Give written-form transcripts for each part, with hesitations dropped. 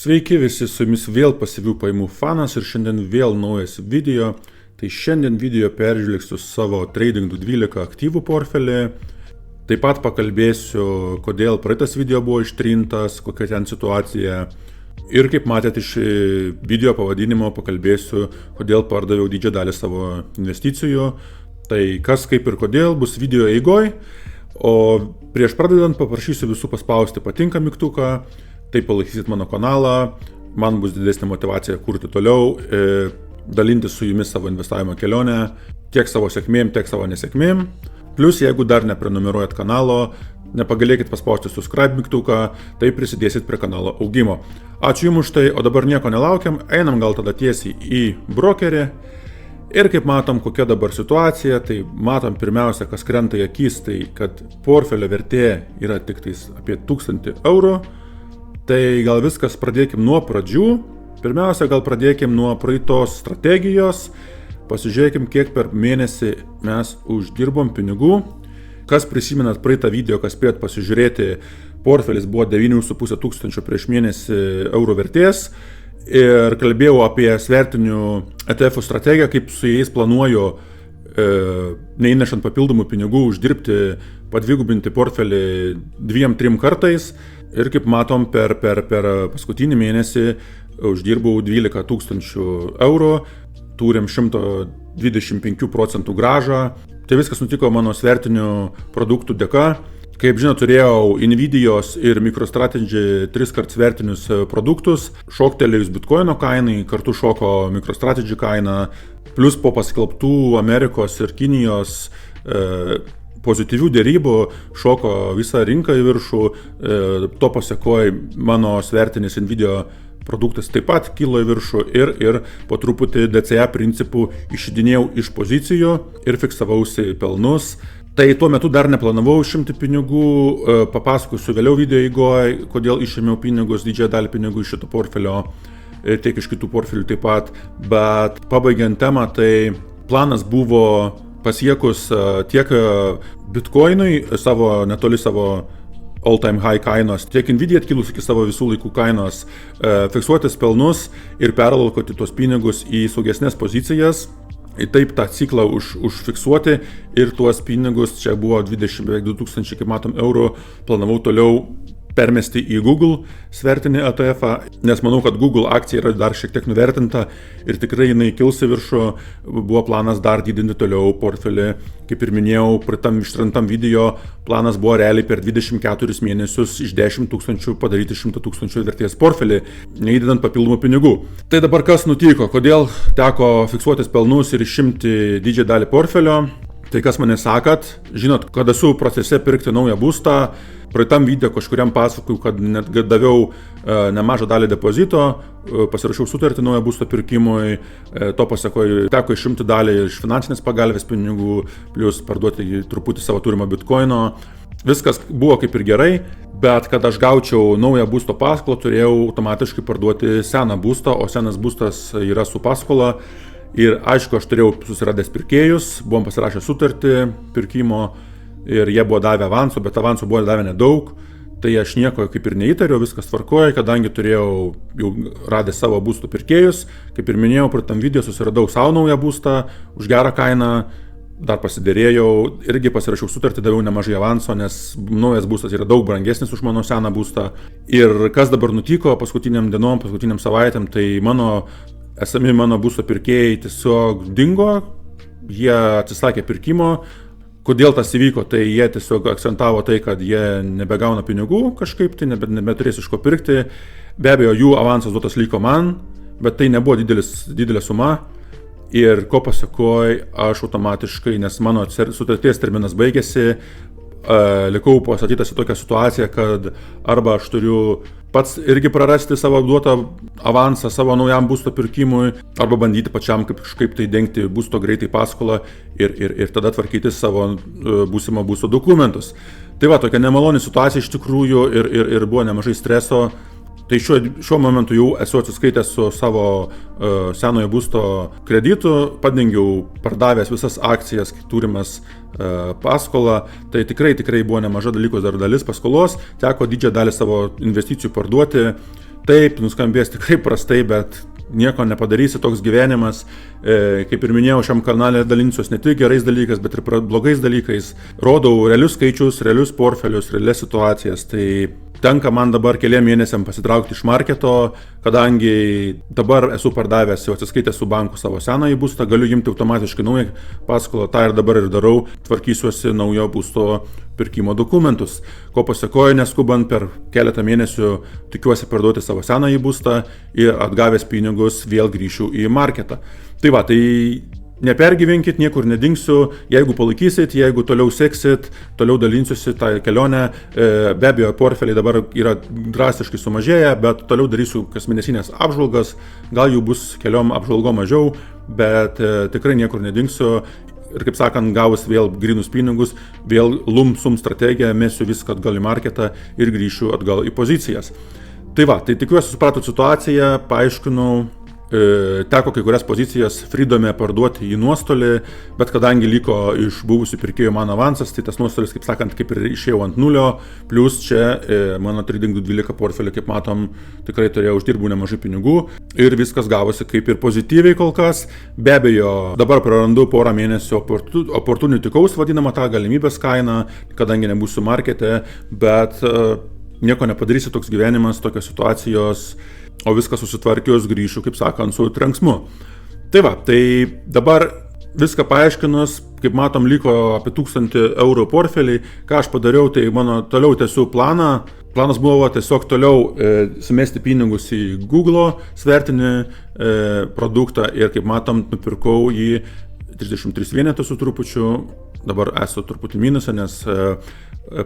Sveiki visi, su jumis vėl pasyvių pajamų fanas ir šiandien vėl naujas video. Tai šiandien video peržvelgsiu savo Trading212 aktyvų portfelį. Taip pat pakalbėsiu, kodėl praeitas video buvo ištrintas, kokia ten situacija. Ir kaip matėte iš video pavadinimo pakalbėsiu, kodėl pardaviau didžiąją dalį savo investicijų. Tai kas, kaip ir kodėl bus video eigoj. O prieš pradedant paprašysiu visų paspausti patinka mygtuką. Tai palaikysit mano kanalą, man bus didesnė motyvacija kurti toliau, dalintis su jumis savo investavimo kelionę, tiek savo sėkmėm, tiek savo nesėkmėm. Plus, jeigu dar neprenumeruojat kanalo, nepagalėkit paspausti subscribe mygtuką, tai prisidėsit prie kanalo augimo. Ačiū jums už tai, o dabar nieko nelaukiam, einam gal tada tiesiai į brokerį. Ir kaip matom, kokia dabar situacija, tai matom pirmiausia, kas krenta į akis, tai kad portfelio vertė yra tik tais apie 1000 eurų. Tai gal viskas pradėkim nuo pradžių. Pirmiausia, gal pradėkim nuo praeitos strategijos. Pasižiūrėkim, kiek per mėnesį mes uždirbom pinigų. Kas prisimenat praeitą video, kas spėjot pasižiūrėti, portfelis buvo 9,5 tūkstančio prieš mėnesį eurų vertės. Ir kalbėjau apie svertinių ETF strategiją, kaip su jais planuoju, neįnešant papildomų pinigų, uždirbti, padvigubinti portfelį 2-3 kartais. Ir kaip matom, per paskutinį mėnesį uždirbau 12 tūkstančių eurų, turim 125% grąžą. Tai viskas nutiko mano svertinių produktų dėka. Kaip žinot, turėjau Nvidios ir MicroStrategy 3x svertinius produktus. Šoktelėjus Bitcoino kainai, kartu šoko MicroStrategy kaina, plus po paskelbtų Amerikos ir Kinijos pozityvių dėrybų šoko visą rinką į viršų, to pasekoj mano svertinis Nvidia produktas taip pat kilo į viršų ir po truputį DCA principų išidinėjau iš pozicijų ir fiksavausi pelnus. Tai tuo metu dar neplanavau išimti pinigų, papasakosiu vėliau video eigoje, kodėl išėmiau pinigus, didžiąją dalį pinigų iš šito portfelio, tiek iš kitų portfelių taip pat. Bet pabaigiant temą, tai planas buvo pasiekus tiek Bitcoinui netoli savo all-time high kainos, tiek Nvidia atkilus iki savo visų laikų kainos, fiksuotis pelnus ir peralokoti tuos pinigus į saugesnės pozicijas. Taip tą ciklą užfiksuoti ir tuos pinigus, čia buvo beveik 2000, kaip matom, eurų, planavau toliau permesti į Google svertinį ETF-ą, nes manau, kad Google akcija yra dar šiek tiek nuvertinta ir tikrai jinai kils į viršų. Buvo planas dar didinti toliau portfelį. Kaip ir minėjau, praeitam ištrintam video planas buvo realiai per 24 mėnesius iš 10 tūkstančių padaryti 100 tūkstančių vertės portfelį, neįdedant papildomų pinigų. Tai dabar kas nutiko? Kodėl teko fiksuotis pelnus ir išimti didžiąją dalį portfelio? Tai kas mane sakat, žinot, kad esu procese pirkti naują būstą, praeitam video kažkuriam pasakoju, kad net daviau nemažą dalį depozito, pasirašiau sutartį naują būsto pirkimui, to pasekoju teko išimti dalį iš finansinės pagalbės pinigų, plus parduoti truputį savo turimą bitcoino. Viskas buvo kaip ir gerai, bet kad aš gaučiau naują būsto paskolą, turėjau automatiškai parduoti seną būstą, o senas būstas yra su paskola. Ir aišku, aš turėjau susiradęs pirkėjus, buvom pasirašę sutartį pirkimo ir jie buvo davę avansų, bet avansų buvo davę nedaug. Tai aš nieko kaip ir neįtariau, viskas tvarkoja, kadangi turėjau jau radęs savo būstų pirkėjus. Kaip ir minėjau, praeitam video susiradau savo naują būstą už gerą kainą, dar pasiderėjau, irgi pasirašiau sutartį, daviau nemažai avanso, nes naujas būstas yra daug brangesnis už mano seną būstą. Ir kas dabar nutiko paskutiniam dienom, paskutiniam savaitėm, tai esami mano būsto pirkėjai tiesiog dingo, jie atsisakė pirkimo. Kodėl tas įvyko, tai jie tiesiog akcentavo tai, kad jie nebegauna pinigų kažkaip, tai nebeturės iš ko pirkti. Be abejo, jų avansas duotas liko man, bet tai nebuvo didelė suma. Ir ko pasakoj, aš automatiškai, nes mano sutarties terminas baigėsi, likau pastatytas į tokią situaciją, kad arba aš turiu pats irgi prarasti savo duotą avansą savo naujam būsto pirkimui, arba bandyti pačiam kažkaip tai dengti būsto greitai paskolą ir tada tvarkyti savo būsimo būsto dokumentus. Tai va, tokia nemaloni situacija iš tikrųjų ir buvo nemažai streso. Tai šiuo momentu jau esu atsiskaitęs su savo senojo būsto kreditu, padengiau pardavęs visas akcijas, turimas paskolą, tai tikrai buvo nemaža dalis paskolos, teko didžiąją dalį savo investicijų parduoti, Taip, nuskambės tikrai prastai, bet nieko nepadarysi, toks gyvenimas. Kaip ir minėjau, šiam kanale dalinsiuos ne tik gerais dalykais, bet ir blogais dalykais. Rodau realius skaičius, realius portfelius, realias situacijas. Tai tenka man dabar keliam mėnesiam pasitraukti iš marketo, kadangi dabar esu pardavęs, jau atsiskaitęs su banku savo senąjį būstą, galiu imti automatiškai naują paskolą, tą ir dabar ir darau, tvarkysiuosi naujo būsto pirkimo dokumentus. Ko pasekoju, neskubant per keletą mėnesių tikiuosi parduoti savo senąjį būstą ir atgavęs pinigus vėl grįšiu į marketą. Tai va, tai nepergyvenkit, niekur nedingsiu, jeigu palaikysit, jeigu toliau seksit, toliau dalinsiuosi tą kelionę. Be abejo, portfeliai dabar yra drastiškai sumažėję, bet toliau darysiu kasmėnesinės apžvalgas, gal jų bus keliom apžvalgom mažiau, bet tikrai niekur nedingsiu. Ir kaip sakant, gavus vėl grynus pinigus, vėl lumsum strategiją, mesiu viską atgal į marketą ir grįšiu atgal į pozicijas. Tai va, tai tikiuosi supratot situaciją, paaiškinau. Teko kai kurias pozicijas Freedome parduoti į nuostolį, bet kadangi liko iš buvusių pirkėjų mano avansas, tai tas nuostolis, kaip sakant, kaip ir išėjau ant nulio, plus čia mano Trading 12 portfelį, kaip matom, tikrai turėjau uždirbų nemažai pinigų ir viskas gavosi kaip ir pozityviai kol kas. Be abejo, dabar prarandu porą mėnesių opportunity cost vadinamą tą galimybės kainą, kadangi nebūsiu markete, bet nieko nepadarysi, toks gyvenimas, tokios situacijos. O viską susitvarkius grįšiu, kaip sakant, su trenksmu. Tai va, tai dabar viską paaiškinus, kaip matom, liko apie 1000 eurų portfelį. Ką aš padariau, tai mano toliau tęsiu planą. Planas buvo tiesiog toliau sumesti pinigus į Google svertinį produktą ir kaip matom, nupirkau jį 33 vienetų su trupučiu. Dabar esu truputį minusą, nes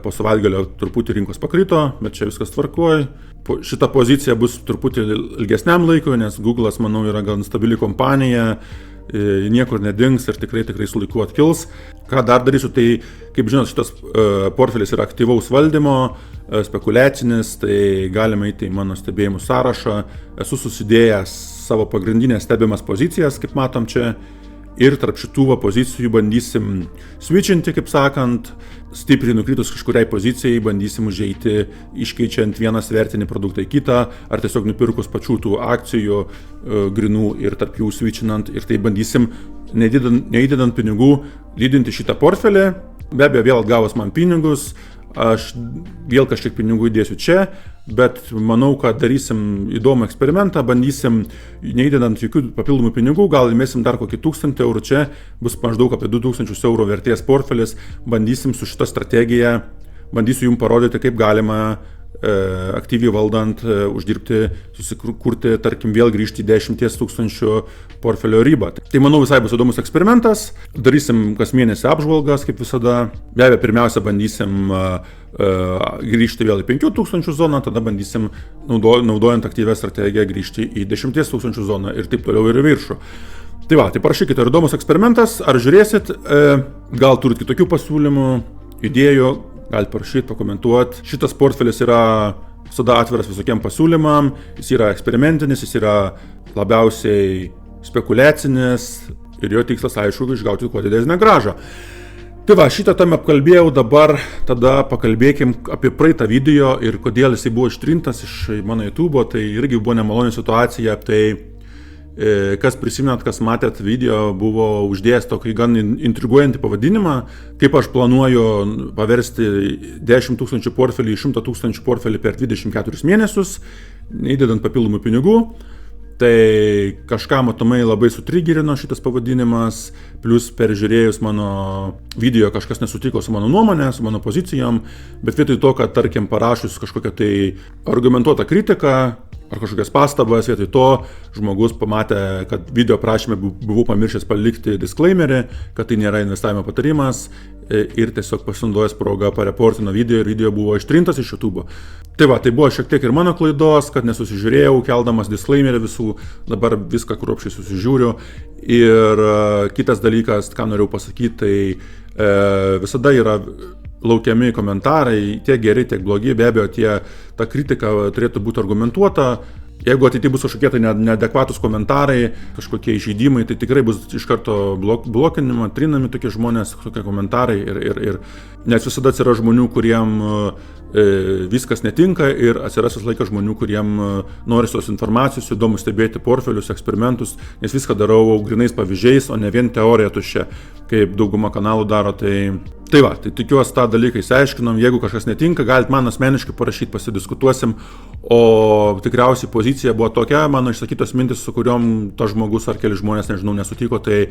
po savaitgalio truputį rinkos pakrito, bet čia viskas tvarkoj. Šita pozicija bus truputį ilgesniam laikui, nes Google'as, manau, yra gan stabili kompanija, niekur nedings ir tikrai su laiku atkils. Ką dar darysiu, tai, kaip žinot, šitas portfelis yra aktyvaus valdymo, spekuliacinis, tai galima įti į mano stebėjimų sąrašą. Esu susidėjęs savo pagrindinės stebimas pozicijas, kaip matom čia. Ir tarp šitų pozicijų bandysim switchinti, kaip sakant, stipriai nukritus kažkuriai pozicijai, bandysim užeiti, iškeičiant vieną svertinį produktą į kitą, ar tiesiog nupirkus pačių tų akcijų grinų ir tarp jų switchinant. Ir tai bandysim, neįdedant pinigų, didinti šitą portfelį. Be abejo, vėl atgavus man pinigus, aš vėl kažkiek pinigų įdėsiu čia, bet manau, kad darysim įdomų eksperimentą, bandysim, neįdedant jokių papildomų pinigų, gal įmėsim dar kokį 1000 eurų čia, bus maždaug apie 2000 eurų vertės portfelis, bandysim su šita strategija, bandysiu jums parodyti, kaip galima aktyviai valdant uždirbti, susikurti, tarkim, vėl grįžti į 10 000 portfelio ribą. Tai manau visai bus įdomus eksperimentas, darysim kas mėnesį apžvalgas, kaip visada. Be abejo, pirmiausia bandysim grįžti vėl į 5000 zoną, tada bandysim, naudojant aktyvią strategiją, grįžti į 10 000 zoną ir taip toliau ir į viršų. Tai va, tai parašykite, ar įdomus eksperimentas, ar žiūrėsit, gal turit kitokių pasiūlymų, idėjų, galite parašyti, pakomentuoti. Šitas portfelis yra visada atviras visokiem pasiūlymam, jis yra eksperimentinis, jis yra labiausiai spekuliacinis ir jo tikslas, aišku, išgauti kuo didesnę grąžą. Tai va, šitą tam apkalbėjau, dabar tada pakalbėkim apie praeitą video ir kodėl jisai buvo ištrintas iš mano YouTube'o, tai irgi buvo nemaloni situacija, tai kas prisimenat, kas matėt video, buvo uždėjęs tokį gan intriguojantį pavadinimą, kaip aš planuoju paversti 10 000 portfelį į 100 000 portfelį per 24 mėnesius, neįdedant papildomų pinigų. Tai kažką matomai labai sutrigerino šitas pavadinimas, plus peržiūrėjus mano video kažkas nesutiko su mano nuomonė, su mano pozicijom, bet vietoj to, kad tarkim parašius kažkokią tai argumentuotą kritiką ar kažkokias pastabas, vietoj to žmogus pamatė, kad video prašyme buvau pamiršęs palikti disclaimerį, kad tai nėra investavimo patarimas ir tiesiog pasinaudojęs progą pareportino video ir video buvo ištrintas iš YouTube'o. Tai va, tai buvo šiek tiek ir mano klaidos, kad nesusižiūrėjau, keldamas disclaimerį visų, dabar viską kruopščiai susižiūriu. Ir kitas dalykas, ką norėjau pasakyti, tai visada yra laukiami komentarai, tiek geri, tiek blogi, be abejo, ta kritika turėtų būti argumentuota, Jeigu ateityje bus kažkokie tai neadekvatus komentarai, kažkokie įžeidimai, tai tikrai bus iš karto blokinima, trinami tokie žmonės, tokie komentarai ir nes visada atsiras žmonių, kuriem viskas netinka ir atsiras visą laiką žmonių, kuriem nori tos informacijos, įdomu stebėti portfelius, eksperimentus, nes viską darau grinais pavyzdžiais, o ne vien teorija tuščia, kaip dauguma kanalų daro. Tai va, tai tikiuosi tą dalyką įsiaiškinom, jeigu kažkas netinka, galit man asmeniškai parašyti, pasidiskutuosim, o tikriausiai pozicija buvo tokia, mano išsakytos mintis, su kuriuom tas žmogus ar keli žmonės, nežinau, nesutiko, tai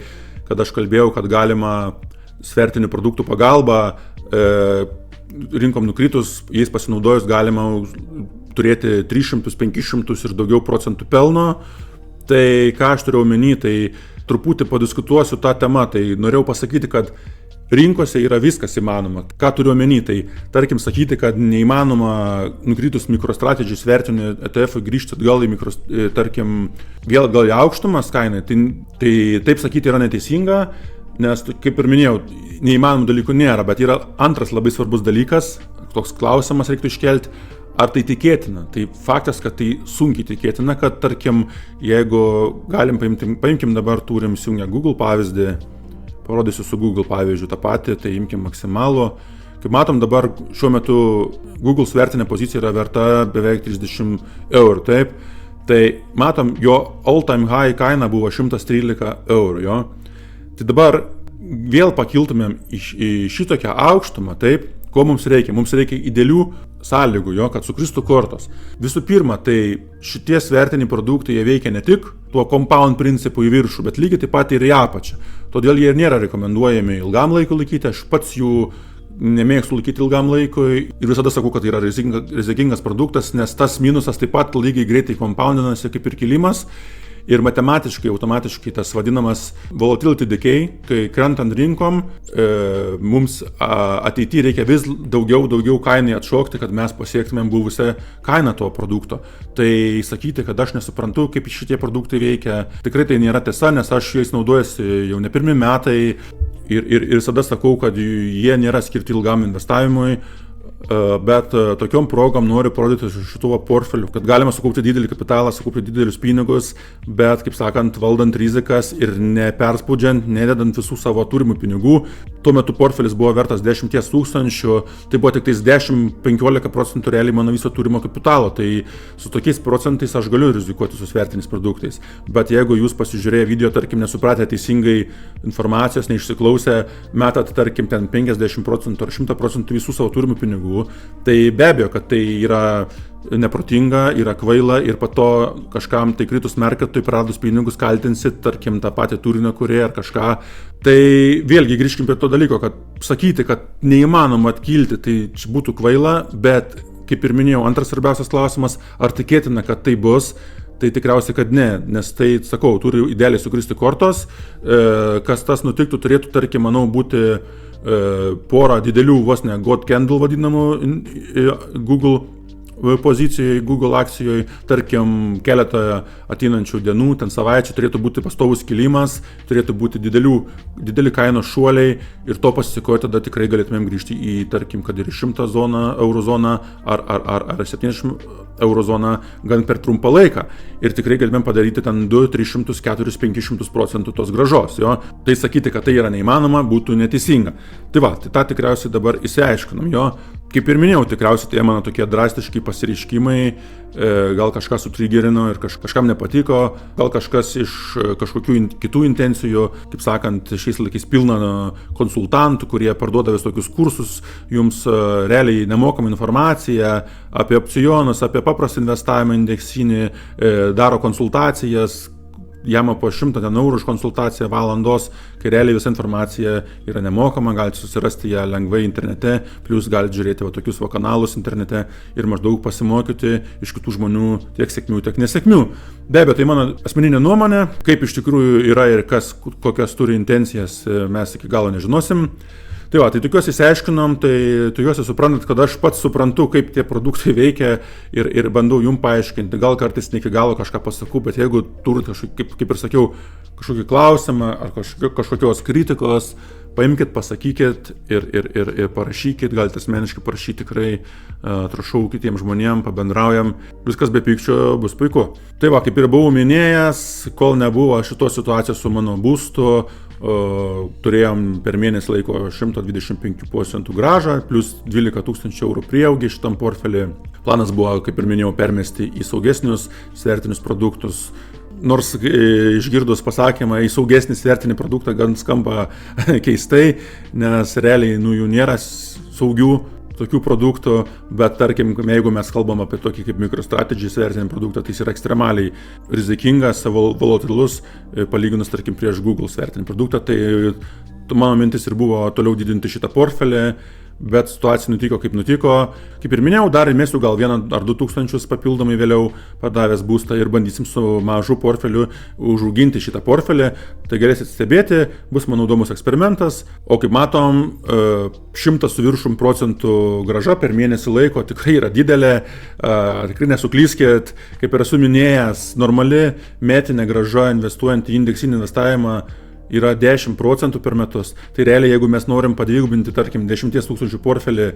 kad aš kalbėjau, kad galima svertinių produktų pagalba, rinkom nukritus, jais pasinaudojus galima turėti 300, 500 ir daugiau procentų pelno. Tai ką aš turiu omeny, tai truputį padiskutuosiu tą temą, tai norėjau pasakyti, kad rinkose yra viskas įmanoma. Ką turiu omeny, tai tarkim sakyti, kad neįmanoma nukritus MicroStrategy svertinių ETF grįžti atgal į tarkim vėl gal į aukštumas kainai, tai taip sakyti yra neteisinga, nes kaip ir minėjau, neįmanomų dalykų nėra, bet yra antras labai svarbus dalykas, toks klausimas reiktų iškelti, ar tai tikėtina. Tai faktas, kad tai sunkiai tikėtina, kad tarkim, jeigu galim paimkim dabar turim įsijungę Google pavyzdį, parodysiu su Google pavyzdžiu tą patį, tai imkim maksimalų. Kaip matom, dabar šiuo metu Google svertinė pozicija yra verta beveik 30 eurų, taip. Tai matom, jo all-time high kaina buvo 113 eurų, jo. Tai dabar vėl pakiltumėm į šitokią aukštumą, taip, ko mums reikia? Mums reikia idealių sąlygų, jo, kad sukristų kortos. Visų pirma, tai šitie svertiniai produktai jie veikia ne tik tuo compound principu į viršų, bet lygiai taip pat ir į apačią. Todėl jie nėra rekomenduojami ilgam laikui laikyti, aš pats jų nemėgstu laikyti ilgam laikui ir visada sakau, kad tai yra rizikingas produktas, nes tas minusas taip pat lygiai greitai compoundinasi kaip ir kilimas. Ir matematiškai, automatiškai tas vadinamas volatility decay, kai krentant rinkom, mums ateityje reikia vis daugiau kainai atšokti, kad mes pasiektumėm buvusią kainą to produkto. Tai sakyti, kad aš nesuprantu, kaip šitie produktai veikia, tikrai tai nėra tiesa, nes aš jais naudojuosi jau ne pirmi metai ir visada sakau, kad jie nėra skirti ilgam investavimui. Bet tokiom progom noriu parodyti šituo portfeliu, kad galima sukaupti didelį kapitalą, sukaupti didelius pinigus, bet, kaip sakant, valdant rizikas ir neperspaudžiant, nededant visų savo turimų pinigų. Tuo metu portfelis buvo vertas 10 000, tai buvo tik 10-15% realiai mano viso turimo kapitalo, tai su tokiais procentais aš galiu rizikuoti su svertiniais produktais. Bet jeigu jūs pasižiūrėję video, tarkim, nesupratę teisingai informacijos, neišsiklausę, metat, tarkim, ten 50% ar 100% visų savo turimų pinigų, tai be abejo, kad tai yra neprotinga, yra kvaila ir po to kažkam tai kritus marketui praradus pinigus kaltinsit, tarkim, tą patį turinio kūrėją ar kažką. Tai vėlgi grįžkim prie to dalyko, kad sakyti, kad neįmanoma atkilti, tai būtų kvaila, bet, kaip ir minėjau, antras svarbiausias klausimas, ar tikėtina, kad tai bus, tai tikriausiai, kad ne, nes tai, sakau, turi idealiai sukristi kortos, kas tas nutiktų, turėtų, tarkim, manau, būti porą didelių, vos ne God Candle vadinamų Google pozicijoje, Google akcijoje, tarkim, keletą ateinančių dienų, ten savaičių turėtų būti pastovus kilimas, turėtų būti dideli kainos šuoliai ir to pasisikoja, tada tikrai galėtumėm grįžti į, tarkim, kad ir 100 eurų zoną ar 70 eurų zoną gan per trumpą laiką. Ir tikrai galėtumėm padaryti ten 2, 300, 400, 500% tos grąžos. Jo? Tai sakyti, kad tai yra neįmanoma, būtų neteisinga. Tai va, tai tą tikriausiai dabar įsiaiškinam. Jo? Kaip ir minėjau, tikriausiai tai mano tokie drastiški pasireiškimai, gal kažką sutrigerino ir kažkam nepatiko, gal kažkas iš kažkokių kitų intencijų, kaip sakant, šiais laikais pilna konsultantų, kurie parduoda vis tokius kursus, jums realiai nemokamą informaciją apie opcionus, apie paprastą investavimą indeksinį, daro konsultacijas, jama po 100 eurų už konsultaciją valandos, kai realiai visa informacija yra nemokama, galite susirasti ją lengvai internete, plus galite žiūrėti tokius kanalus internete ir maždaug pasimokyti iš kitų žmonių tiek sėkmių, tiek nesėkmių. Be abejo, tai mano asmeninė nuomonė, kaip iš tikrųjų yra ir kokias turi intencijas, mes iki galo nežinosim. Tai va, tai tikiuosi įsiaiškinom, tai tikiuosi suprantat, kad aš pats suprantu, kaip tie produktai veikia ir bandau jum paaiškinti. Gal kartais ne iki galo kažką pasakau, bet jeigu turite, kaip ir sakiau, kažkokį klausimą ar kažkokios kritikos, paimkit, pasakykit ir parašykit, galite asmeniškai parašyti tikrai, atrašau kitiems žmonėms, pabendraujam, viskas be pykčio bus puiku. Tai va, kaip ir buvau minėjęs, kol nebuvo šitos situacijos su mano būstu, turėjom per mėnesį laiko 125% grąžą, plus 12 000 eurų prieaugį šitam portfelį. Planas buvo, kaip ir minėjau, permesti į saugesnius svertinius produktus. Nors išgirdus pasakymą į saugesnį svertinį produktą gan skamba keistai, nes realiai jų nėra saugių tokių produktų, bet tarkim, jeigu mes kalbam apie tokį kaip MicroStrategy svertinį produktą, tai jis yra ekstremaliai rizikingas, volatilus, palyginus tarkim prieš Google svertinį produktą, tai mano mintis ir buvo toliau didinti šitą portfelį, bet situacija nutiko kaip nutiko. Kaip ir minėjau, dar įmėsiu gal 1 ar 2 tūkstančius papildomai vėliau pardavęs būstą ir bandysim su mažu portfeliu užauginti šitą portfelį. Tai galėsit stebėti, bus mano įdomus eksperimentas, o kaip matom, 100 su viršum procentų grąža per mėnesį laiko tikrai yra didelė, tikrai nesuklyskit, kaip ir esu minėjęs, normali metinė grąža investuojant į indeksinį investavimą yra 10% per metus. Tai realiai, jeigu mes norim padvigubinti, tarkim, 10 000 portfelį,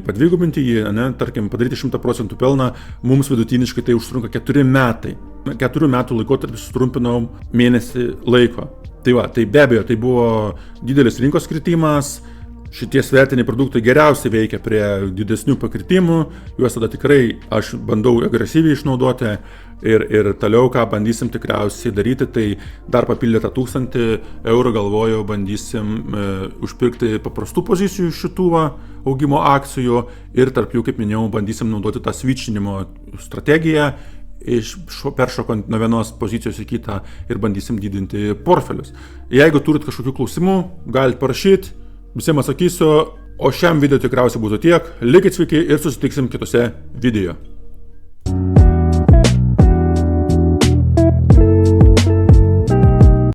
padvigubinti jį, tarkim, padaryti 100% pelną, mums vidutiniškai tai užtrunka 4 metai. 4 metų laikotarpį sutrumpinau mėnesį laiko. Tai va, tai be abejo, tai buvo didelis rinkos kritimas. Šitie svertiniai produktai geriausiai veikia prie didesnių pakritimų, juos tada tikrai aš bandau agresyviai išnaudoti ir toliau, ką bandysim tikriausiai daryti, tai dar papildytą 1000 eurų galvoju, bandysim užpirkti paprastų pozicijų šitų augimo akcijų ir tarp jų, kaip minėjau, bandysim naudoti tą switchinimo strategiją, peršokant nuo vienos pozicijos į kitą ir bandysim didinti portfelius. Jeigu turit kažkokių klausimų, galite parašyti. Visiems atsakysiu, o šiam video tikriausiai būtų tiek. Likit sveiki ir susitiksim kitose video.